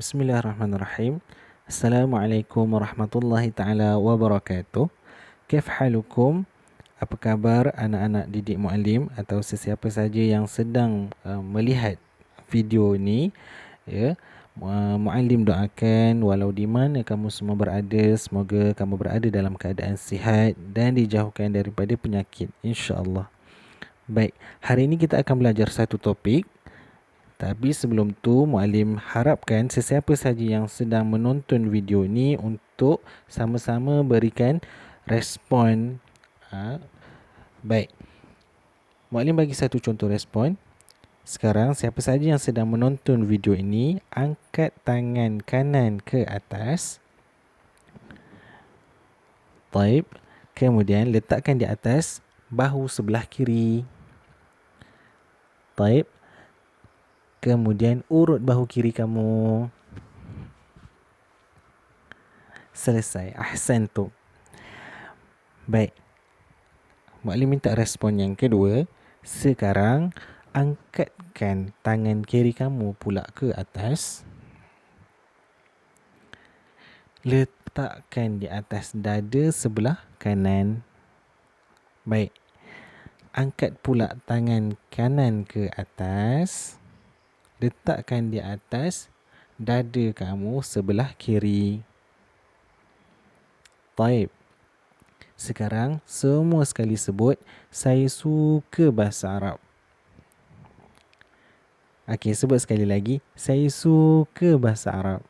Bismillahirrahmanirrahim. Assalamualaikum warahmatullahi taala wabarakatuh. Kaif halukum? Apa khabar anak-anak didik muallim atau sesiapa saja yang sedang melihat video ini, ya. Muallim doakan walau di mana kamu semua berada, semoga kamu berada dalam keadaan sihat dan dijauhkan daripada penyakit, insya-Allah. Baik, hari ini kita akan belajar satu topik. Tapi sebelum tu, muallim harapkan sesiapa saja yang sedang menonton video ini untuk sama-sama berikan respon. Baik, muallim bagi satu contoh respon. Sekarang, siapa saja yang sedang menonton video ini, angkat tangan kanan ke atas. Baik, kemudian letakkan di atas bahu sebelah kiri. Baik. Kemudian urut bahu kiri kamu. Selesai. Ahsantum. Baik. Muallim minta respon yang kedua. Sekarang angkatkan tangan kiri kamu pula ke atas. Letakkan di atas dada sebelah kanan. Baik. Angkat pula tangan kanan ke atas. Letakkan di atas dada kamu sebelah kiri. Baik. Sekarang semua sekali sebut, saya suka bahasa Arab. Okey, sebut sekali lagi, saya suka bahasa Arab.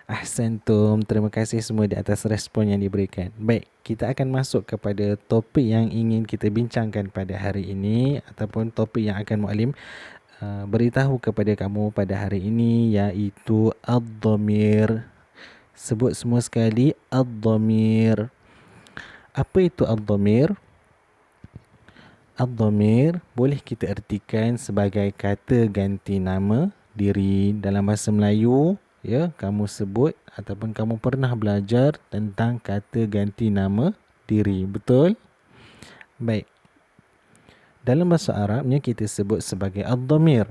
Ahsantum. Terima kasih semua di atas respon yang diberikan. Baik, kita akan masuk kepada topik yang ingin kita bincangkan pada hari ini, ataupun topik yang akan muallim beritahu kepada kamu pada hari ini, iaitu ad-dhamir. Sebut semua sekali, ad-dhamir. Apa itu ad-dhamir? Ad-dhamir boleh kita ertikan sebagai kata ganti nama diri dalam bahasa Melayu. Ya, kamu sebut ataupun kamu pernah belajar tentang kata ganti nama diri, betul? Baik. Dalam bahasa Arabnya kita sebut sebagai ad-dhamir.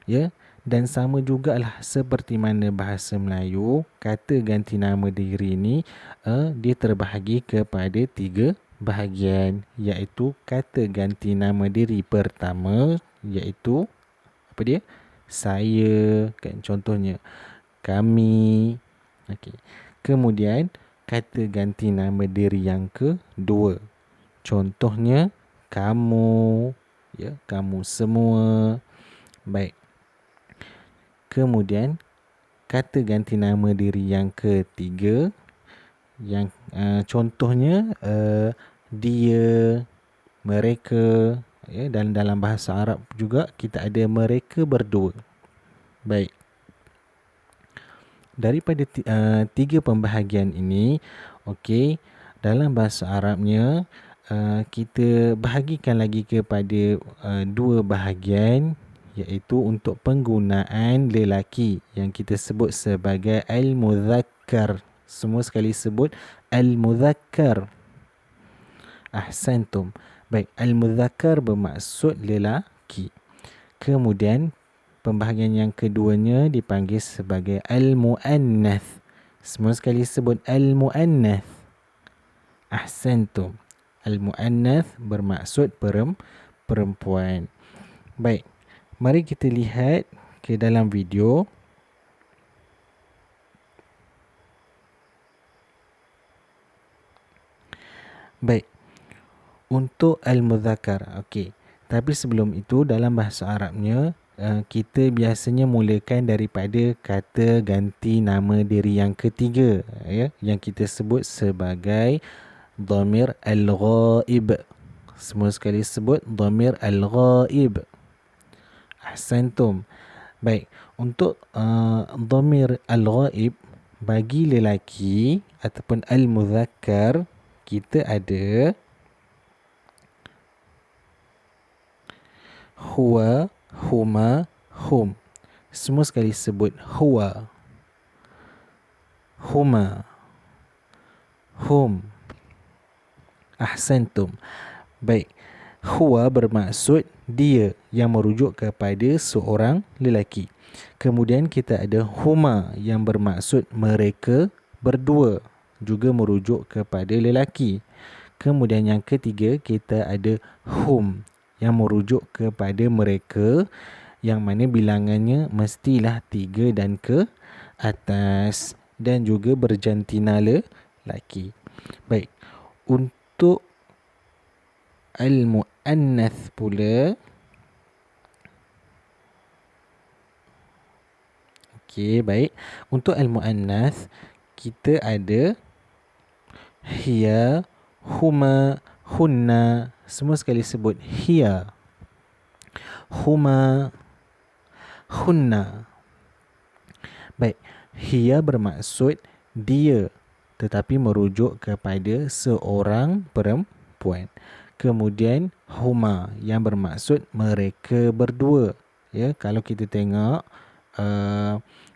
Ya, dan sama jugalah seperti mana bahasa Melayu, kata ganti nama diri ini dia terbahagi kepada 3 bahagian, iaitu kata ganti nama diri pertama, iaitu apa dia? Saya, kan, contohnya kami. Okey. Kemudian kata ganti nama diri yang kedua, contohnya kamu, ya, kamu semua. Baik. Kemudian kata ganti nama diri yang ketiga, yang contohnya dia, mereka, ya, dan dalam bahasa Arab juga kita ada mereka berdua. Baik. Daripada 3 pembahagian ini, okey, dalam bahasa Arabnya kita bahagikan lagi kepada 2 bahagian, iaitu untuk penggunaan lelaki yang kita sebut sebagai al-mudzakkar. Semua sekali sebut al-mudzakkar. Ahsantum. Baik, al-mudzakkar bermaksud lelaki. Kemudian pembahagian yang keduanya dipanggil sebagai al-muannath. Semua sekali sebut al-muannath. Ahsantum. Al-muannath bermaksud perempuan. Baik, mari kita lihat ke dalam video. Baik, untuk al-mudzakkar. Okey, tapi sebelum itu dalam bahasa Arabnya kita biasanya mulakan daripada kata ganti nama diri yang ketiga, ya, yang kita sebut sebagai dhamir al-ghaib. Semua sekali sebut dhamir al-ghaib. Ahsantum. Baik, untuk dhamir al-ghaib bagi lelaki ataupun al-mudzakkar, kita ada huwa, huma, hum. Semua sekali sebut huwa, huma, hum. Ahsantum. Baik, huwa bermaksud dia yang merujuk kepada seorang lelaki. Kemudian kita ada huma yang bermaksud mereka berdua, juga merujuk kepada lelaki. Kemudian yang ketiga kita ada hum yang merujuk kepada mereka, yang mana bilangannya mestilah 3 dan ke atas dan juga berjantina lelaki. Baik, untuk al-muannath pula, okey, baik. Untuk al-muannath kita ada hiya, huma, hunna. Semua sekali sebut hiya, huma, hunna. Baik, hiya bermaksud dia, tetapi merujuk kepada seorang perempuan. Kemudian huma yang bermaksud mereka berdua. Ya, kalau kita tengok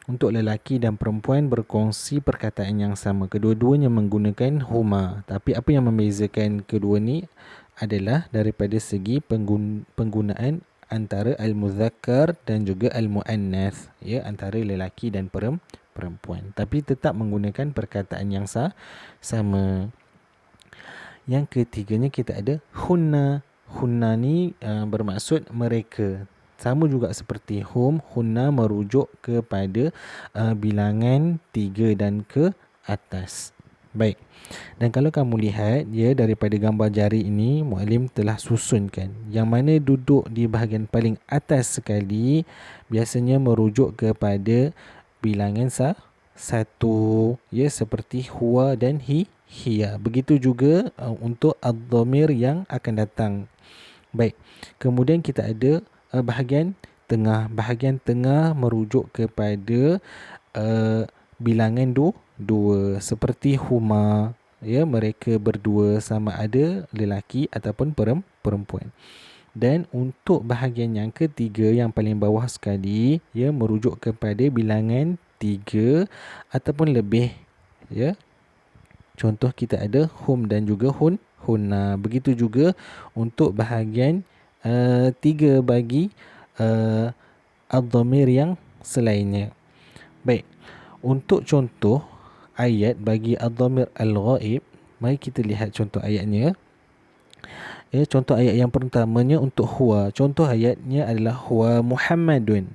untuk lelaki dan perempuan berkongsi perkataan yang sama. Kedua-duanya menggunakan huma. Tapi apa yang membezakan kedua ni adalah daripada segi penggunaan antara al-muzakkar dan juga al-muannath, ya, antara lelaki dan perempuan. Tapi tetap menggunakan perkataan yang sama. Yang ketiganya kita ada hunna. Hunna ni bermaksud mereka. Sama juga seperti hum, hunna merujuk kepada bilangan 3 dan ke atas. Baik. Dan kalau kamu lihat, ya, daripada gambar jari ini, muallim telah susunkan. Yang mana duduk di bahagian paling atas sekali biasanya merujuk kepada bilangan satu, ya, seperti huwa dan hiya. Begitu juga untuk ad-dhamir yang akan datang. Baik. Kemudian kita ada bahagian tengah. Bahagian tengah merujuk kepada bilangan dua, seperti huma, ya, mereka berdua, sama ada lelaki ataupun perempuan. Dan untuk bahagian yang ketiga yang paling bawah sekali, ya, merujuk kepada bilangan 3 ataupun lebih, ya. Contoh kita ada hum dan juga hunna. Begitu juga untuk bahagian 3 bagi ad-dhamir yang selainnya. Baik, untuk contoh ayat bagi ad-dhamir al-ghaib, mari kita lihat contoh ayatnya. Ya, contoh ayat yang pertamanya untuk huwa. Contoh ayatnya adalah huwa Muhammadun.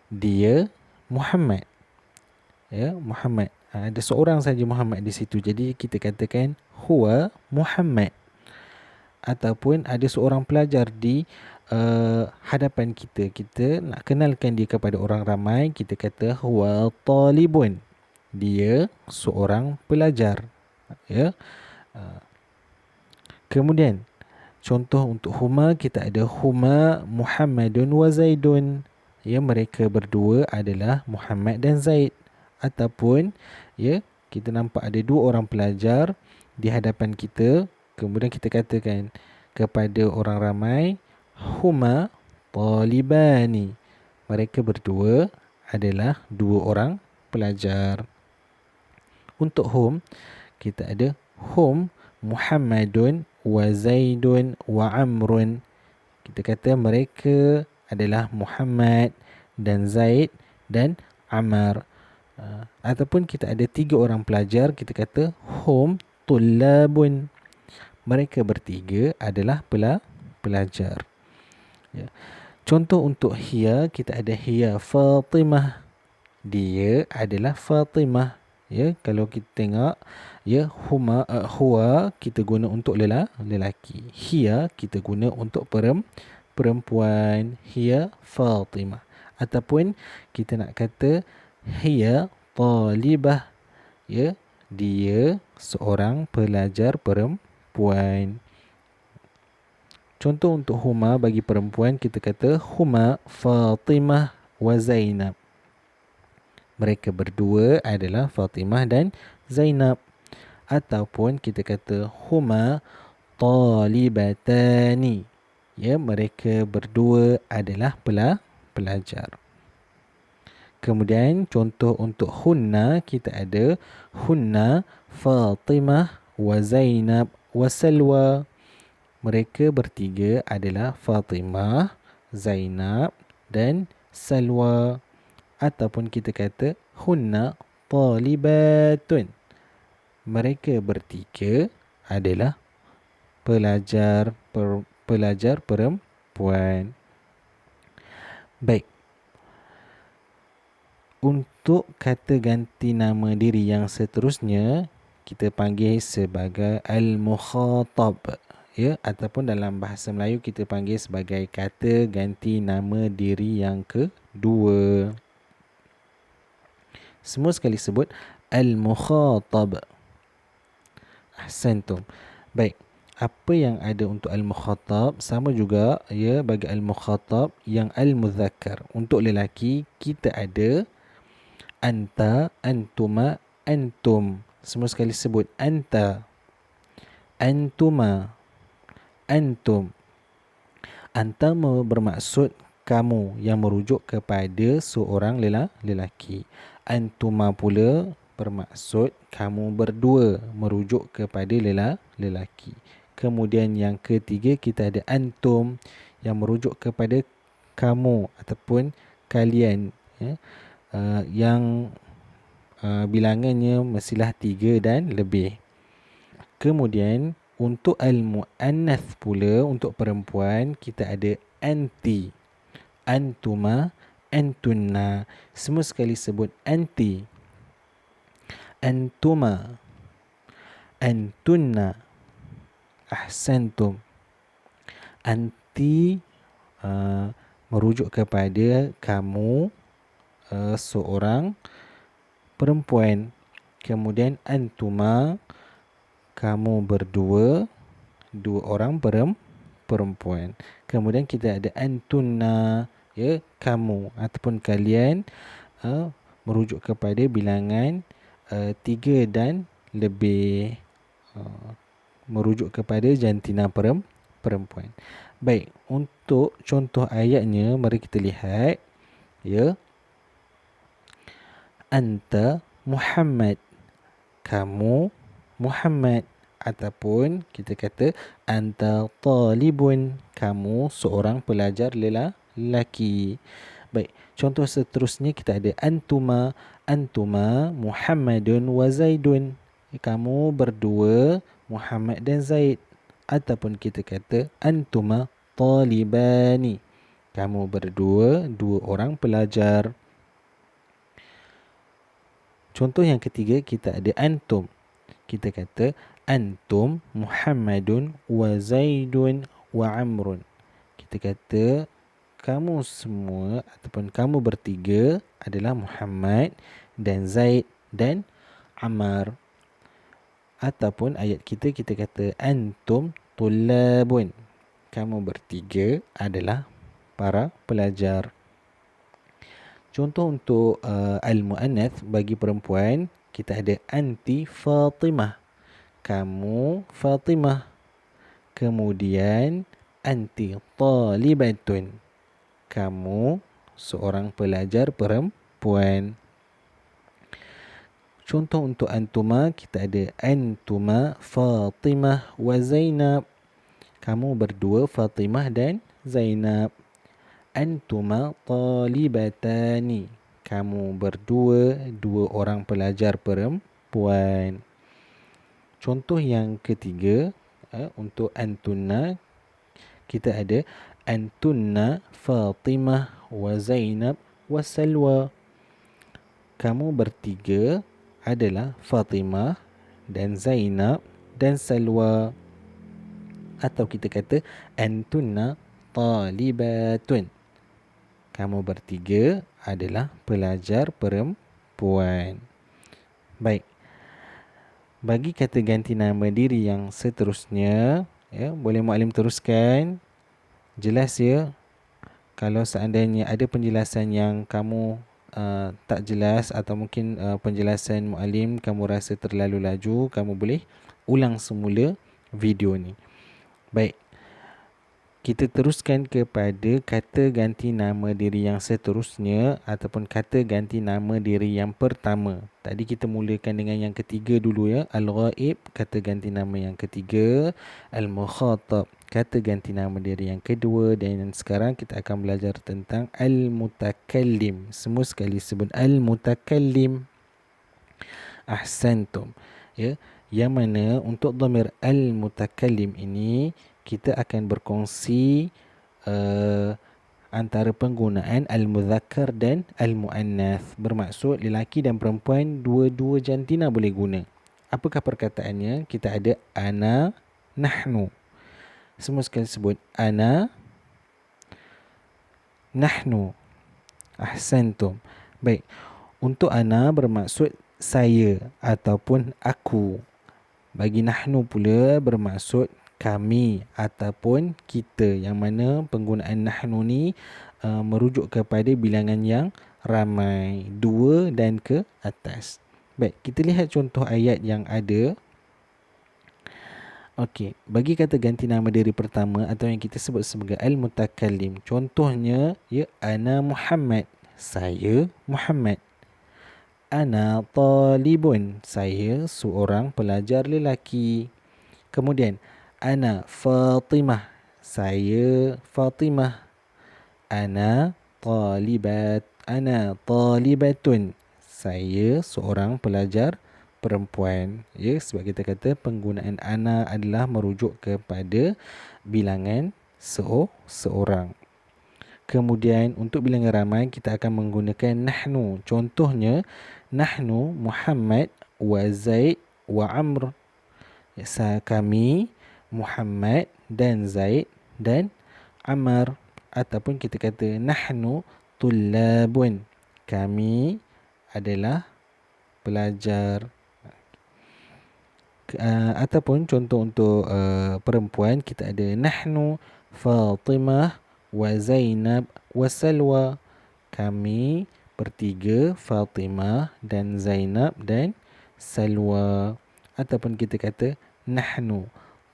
Dia Muhammad. Ya, Muhammad. Ada seorang saja Muhammad di situ. Jadi kita katakan huwa Muhammad. Ataupun ada seorang pelajar di hadapan kita. Kita nak kenalkan dia kepada orang ramai, kita kata huwa talibun. Dia seorang pelajar. Ya. Kemudian contoh untuk huma kita ada huma Muhammadun wa Zaidun. Ya, mereka berdua adalah Muhammad dan Zaid. Ataupun, ya, kita nampak ada dua orang pelajar di hadapan kita. Kemudian kita katakan kepada orang ramai huma talibani. Mereka berdua adalah dua orang pelajar. Untuk hum kita ada hum Muhammadun wa Zaidun wa Amrun. Kita kata mereka adalah Muhammad dan Zaid dan Amar. Ataupun kita ada 3 orang pelajar, kita kata hum tullabun. Mereka bertiga adalah pelajar. Ya. Contoh untuk hiya, kita ada hiya Fatimah. Dia adalah Fatimah. Ya, kalau kita tengok, ya, huwa kita guna untuk lelaki. Hiya kita guna untuk perempuan. Hiya Fatimah. Ataupun kita nak kata hiya talibah. Ya, dia seorang pelajar perempuan. Contoh untuk huma bagi perempuan, kita kata huma Fatimah wa Zainab. Mereka berdua adalah Fatimah dan Zainab. Ataupun kita kata huma talibatani. Ya, mereka berdua adalah pelajar. Kemudian contoh untuk hunna kita ada hunna Fatimah wa Zainab wa Salwa. Mereka bertiga adalah Fatimah, Zainab dan Salwa. Ataupun kita kata hunna talibatun. Mereka bertiga adalah pelajar perempuan. Baik. Untuk kata ganti nama diri yang seterusnya kita panggil sebagai al-mukhatab, ya, ataupun dalam bahasa Melayu kita panggil sebagai kata ganti nama diri yang kedua. Semua sekali sebut al-mukhatab. Ahsantum. Baik. Apa yang ada untuk al-mukhatab sama juga ya bagi al-mukhatab yang al-mudzakkar. Untuk lelaki kita ada anta, antuma, antum. Semua sekali sebut anta, antuma, antum. Anta bermaksud kamu yang merujuk kepada seorang lelaki. Antuma pula bermaksud kamu berdua merujuk kepada lelaki. Kemudian yang ketiga kita ada antum yang merujuk kepada kamu ataupun kalian, ya, yang bilangannya mestilah 3 dan lebih. Kemudian untuk al-muannath pula untuk perempuan kita ada anti, antuma, antunna. Semua sekali sebut anti, antuma, antunna. Ahsantum. Anti merujuk kepada kamu seorang perempuan. Kemudian antuma kamu berdua, dua orang perempuan. Kemudian kita ada antunna, ya, kamu ataupun kalian merujuk kepada bilangan 3 dan lebih, merujuk kepada jantina perempuan. Baik, untuk contoh ayatnya mari kita lihat, ya. Anta Muhammad, kamu Muhammad. Ataupun kita kata anta talibun, kamu seorang pelajar lelaki. Baik, contoh seterusnya kita ada antuma, antuma Muhammadun wa Zaidun, kamu berdua Muhammad dan Zaid. Ataupun kita kata antuma talibani, kamu berdua dua orang pelajar. Contoh yang ketiga kita ada antum. Kita kata antum Muhammadun wa Zaidun wa Amrun. Kita kata kamu semua ataupun kamu bertiga adalah Muhammad dan Zaid dan Ammar. Ataupun ayat kita kata antum tullabun, kamu bertiga adalah para pelajar. Contoh untuk al-muannath bagi perempuan kita ada anti Fatimah, kamu Fatimah. Kemudian anti talibatun, kamu seorang pelajar perempuan. Contoh untuk antuma kita ada antuma Fatimah wa Zainab, kamu berdua Fatimah dan Zainab. Antuma talibatani, kamu berdua dua orang pelajar perempuan. Contoh yang ketiga untuk antunna kita ada antunna Fatimah wa Zainab wa Salwa, kamu bertiga adalah Fatimah dan Zainab dan Salwa. Atau kita kata antunna talibatun, kamu bertiga adalah pelajar perempuan. Baik. Bagi kata ganti nama diri yang seterusnya, ya, boleh muallim teruskan. Jelas ya? Kalau seandainya ada penjelasan yang kamu tak jelas atau mungkin penjelasan muallim kamu rasa terlalu laju, kamu boleh ulang semula video ni. Baik. kita teruskan kepada kata ganti nama diri yang seterusnya ataupun kata ganti nama diri yang pertama. Tadi kita mulakan dengan yang ketiga dulu ya. Al-ghaib, kata ganti nama yang ketiga. Al-mukhatab, kata ganti nama diri yang kedua. Dan sekarang kita akan belajar tentang al-mutakallim. Semua sekali sebut al-mutakallim. Ahsantum. Ya, yang mana untuk dhamir al-mutakallim ini kita akan berkongsi antara penggunaan al-mudzakkar dan al-muannath. Bermaksud lelaki dan perempuan dua-dua jantina boleh guna. Apakah perkataannya? Kita ada ana, nahnu. Semua sekali sebut ana, nahnu. Ahsantum. Baik. Untuk ana bermaksud saya ataupun aku. Bagi nahnu pula bermaksud kami ataupun kita, yang mana penggunaan nahnu ni merujuk kepada bilangan yang ramai, dua dan ke atas. Baik, kita lihat contoh ayat yang ada. Okey, bagi kata ganti nama diri pertama atau yang kita sebut sebagai al-mutakallim, contohnya ya, ana Muhammad, saya Muhammad. Ana talibun, saya seorang pelajar lelaki. Kemudian ana Fatimah, saya Fatimah. Ana talibatun, saya seorang pelajar perempuan. Ya, sebab kita kata penggunaan ana adalah merujuk kepada bilangan seorang. Kemudian untuk bilangan ramai kita akan menggunakan nahnu. Contohnya nahnu Muhammad wa Zaid wa Amr. Kami Muhammad dan Zaid dan Amr. Ataupun kita kata nahnu tullabun, kami adalah pelajar. Ataupun contoh untuk perempuan kita ada nahnu Fatimah wa Zainab wa Salwa, kami bertiga Fatimah dan Zainab dan Salwa. Ataupun kita kata nahnu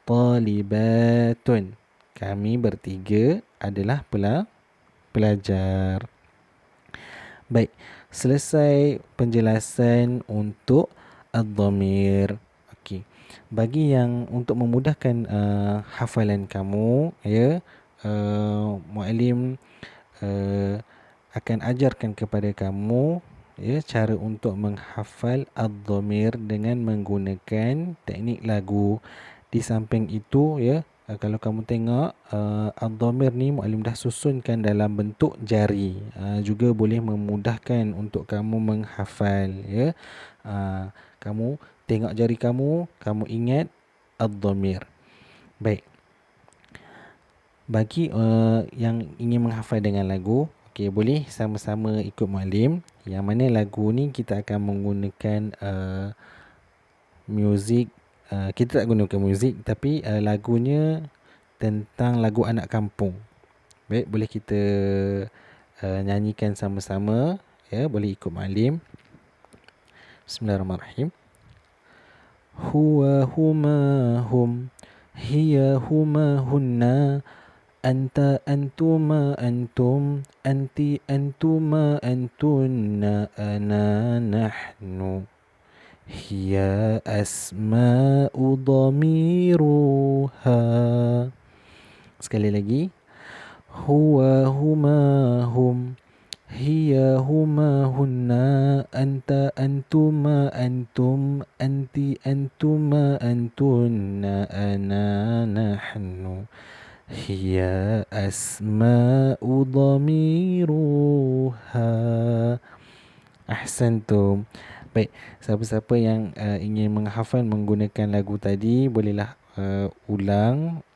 talibatun, kami bertiga adalah pelajar. Baik, selesai penjelasan untuk ad-dhamir. Okey. Bagi yang untuk memudahkan hafalan kamu ya, muallim akan ajarkan kepada kamu ya cara untuk menghafal ad-dhamir dengan menggunakan teknik lagu. Di samping itu ya, kalau kamu tengok ad-dhamir ni muallim dah susunkan dalam bentuk jari. Juga boleh memudahkan untuk kamu menghafal ya. Kamu tengok jari kamu ingat ad-dhamir. Baik. Bagi yang ingin menghafal dengan lagu, okey, boleh sama-sama ikut muallim. Yang mana lagu ni kita akan menggunakan muzik. Kita tak gunakan muzik, tapi lagunya tentang lagu anak kampung. Baik, boleh kita nyanyikan sama-sama ya, boleh ikut muallim. Bismillahirrahmanirrahim. Huwa huma hum, hiya huma hunna, anta antuma antum, anti antuma antunna, ana nahnu. Hiya asma'u dhamiruha. Sekali lagi. Huwa huma hum, hiya huma hunna, anta antuma antum, anti antuma antunna, ana nahnu. Hiya asma'u dhamiruha. Ahsantum. Baik, siapa-siapa yang ingin menghafal menggunakan lagu tadi, bolehlah ulang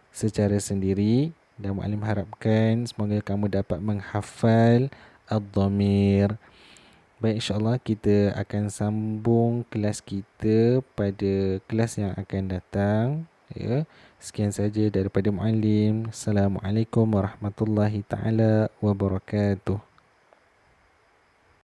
secara sendiri. Dan muallim harapkan semoga kamu dapat menghafal ad-dhamir. Baik, insyaAllah kita akan sambung kelas kita pada kelas yang akan datang. Ya, sekian saja daripada muallim. Assalamualaikum warahmatullahi taala wabarakatuh.